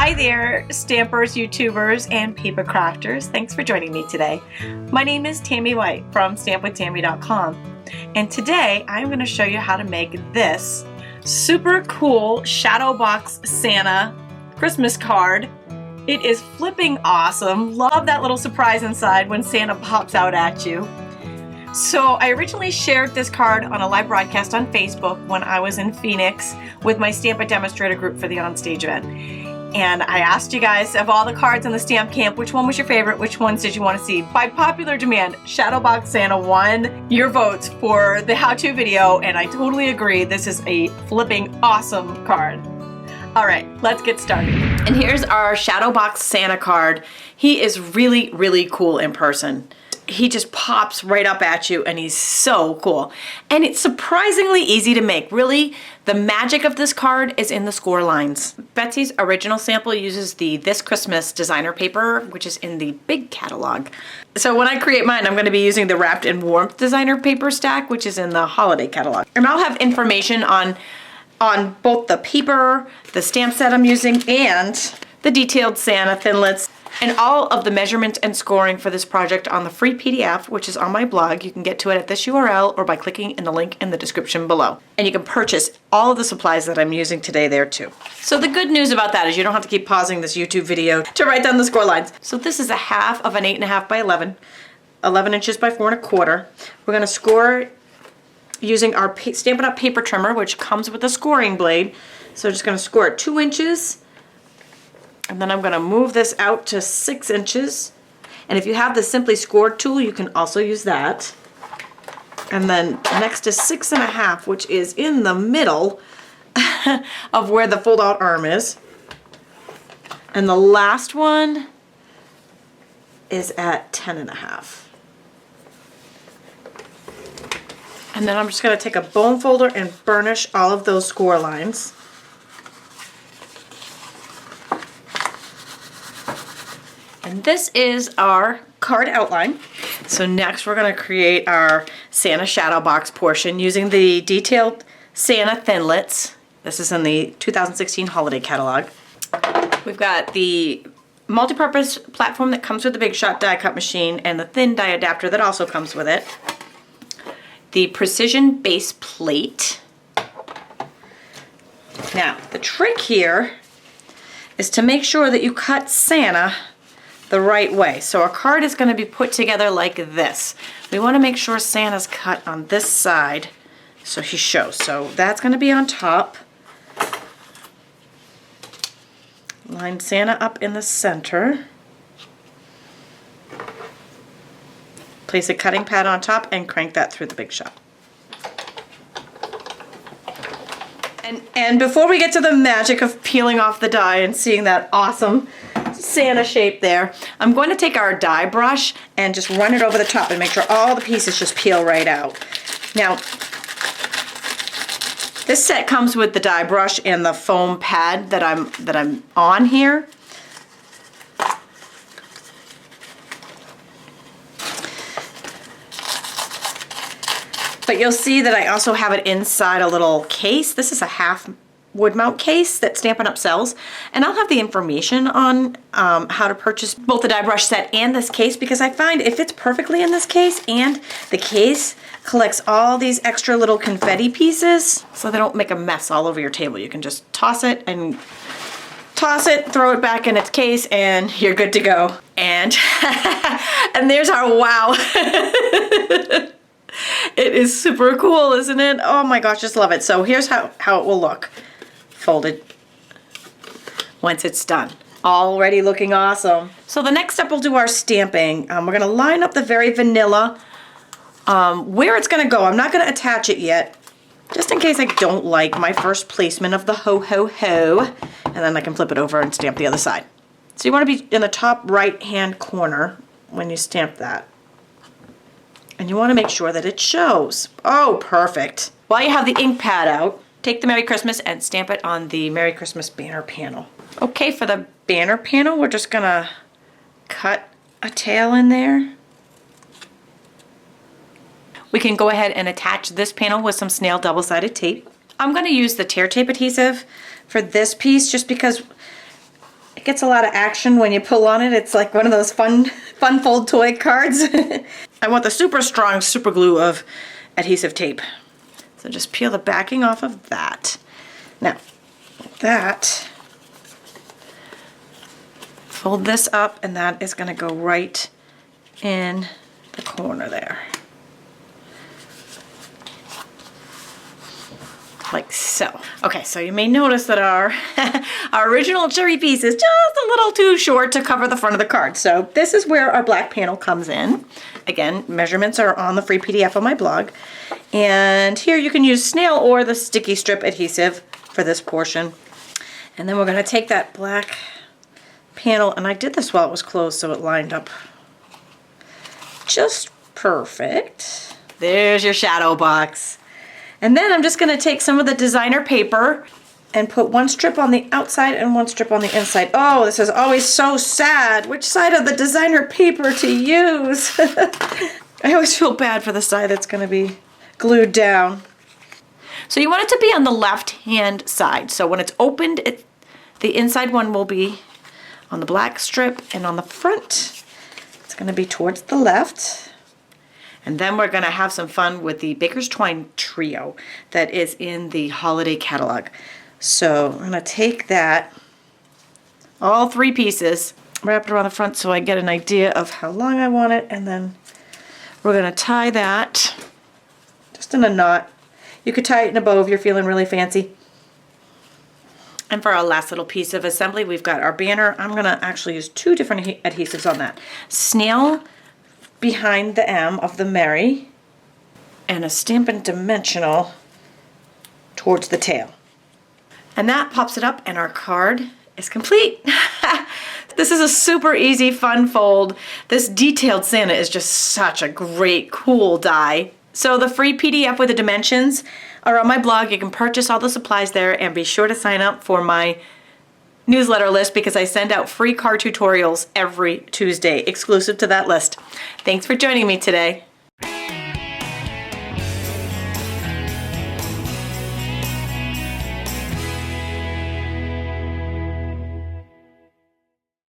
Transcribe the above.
Hi there, stampers, YouTubers, and paper crafters. Thanks for joining me today. My name is Tami White from stampwithtami.com, and today I'm going to show you how to make this super cool Shadowbox Santa Christmas card. It is flipping awesome. Love that little surprise inside when Santa pops out at you. So I originally shared this card on a live broadcast on Facebook when I was in Phoenix with my Stampin' Demonstrator group for the OnStage event. And I asked you guys, of all the cards in the stamp camp, which one was your favorite? Which ones did you want to see? By popular demand, Shadowbox Santa won your votes for the how-to video, and I totally agree. This is a flipping awesome card. All right, let's get started. And here's our Shadowbox Santa card. He is really, really cool in person. He just pops right up at you and he's so cool. And it's surprisingly easy to make. Really, the magic of this card is in the score lines. Betsy's original sample uses the This Christmas designer paper, which is in the big catalog. So when I create mine, I'm going to be using the Wrapped in Warmth designer paper stack, which is in the holiday catalog. And I'll have information on both the paper, the stamp set I'm using, and the detailed Santa thinlits, and all of the measurements and scoring for this project on the free PDF, which is on my blog. You can get to it at this URL or by clicking in the link in the description below. And you can purchase all of the supplies that I'm using today there too. So the good news about that is you don't have to keep pausing this YouTube video to write down the score lines. So this is a half of an 8.5 by 11, 11 inches by 4 1/4. We're gonna score using our Stampin' Up paper trimmer, which comes with a scoring blade. So I'm just gonna score at 2 inches. And then I'm going to move this out to 6 inches. And if you have the Simply Scored tool, you can also use that. And then next to 6.5, which is in the middle of where the fold-out arm is. And the last one is at 10.5. And then I'm just going to take a bone folder and burnish all of those score lines. And this is our card outline. So next we're going to create our Santa Shadow Box portion using the detailed Santa thinlits. This is in the 2016 holiday catalog. We've got the multi-purpose platform that comes with the Big Shot die cut machine and the thin die adapter that also comes with it. The precision base plate. Now the trick here is to make sure that you cut Santa the right way. So our card is going to be put together like this. We want to make sure Santa's cut on this side so he shows. So that's going to be on top. Line Santa up in the center. Place a cutting pad on top and crank that through the Big Shot. And before we get to the magic of peeling off the die and seeing that awesome Santa shape there, I'm going to take our die brush and just run it over the top and make sure all the pieces just peel right out. Now, this set comes with the die brush and the foam pad that I'm on here. But you'll see that I also have it inside a little case. This is a half wood mount case that Stampin' Up sells, and I'll have the information on how to purchase both the die brush set and this case, because I find it fits perfectly in this case, and the case collects all these extra little confetti pieces so they don't make a mess all over your table. You can just toss it, throw it back in its case, and you're good to go. And and there's our wow. It is super cool, isn't it? Oh my gosh, just love it. So here's how it will look folded once it's done. Already looking awesome. So the next step we'll do our stamping. We're going to line up the very vanilla where it's going to go. I'm not going to attach it yet, just in case I don't like my first placement of the ho ho ho, and then I can flip it over and stamp the other side. So you want to be in the top right hand corner when you stamp that. And you want to make sure that it shows. Oh, perfect. While you have the ink pad out, take the Merry Christmas and stamp it on the Merry Christmas banner panel. Okay, for the banner panel, we're just going to cut a tail in there. We can go ahead and attach this panel with some snail double-sided tape. I'm going to use the tear tape adhesive for this piece just because It gets a lot of action when you pull on it. It's like one of those fun fold toy cards. I want the super strong super glue of adhesive tape. So just peel the backing off of that. Now, that, fold this up, and that is going to go right in the corner there. Like so. Okay, so you may notice that our original cherry piece is just a little too short to cover the front of the card. So this is where our black panel comes in. Again, measurements are on the free PDF on my blog. And here you can use snail or the sticky strip adhesive for this portion. And then we're going to take that black panel, and I did this while it was closed so it lined up just perfect. There's your shadow box. And then I'm just going to take some of the designer paper and put one strip on the outside and one strip on the inside. Oh, this is always so sad. Which side of the designer paper to use? I always feel bad for the side that's going to be glued down. So you want it to be on the left-hand side. So when it's opened, the inside one will be on the black strip, and on the front, it's going to be towards the left. And then we're going to have some fun with the Baker's Twine Trio that is in the holiday catalog. So I'm going to take that, all three pieces, wrap it around the front so I get an idea of how long I want it, and then we're going to tie that just in a knot. You could tie it in a bow if you're feeling really fancy. And for our last little piece of assembly, we've got our banner. I'm going to actually use two different adhesives on that. Snail behind the M of the Mary, and a Stampin' Dimensional towards the tail. And that pops it up, and our card is complete. This is a super easy, fun fold. This detailed Santa is just such a great, cool die. So the free PDF with the dimensions are on my blog. You can purchase all the supplies there, and be sure to sign up for my newsletter list because I send out free card tutorials every Tuesday exclusive to that list. Thanks for joining me today.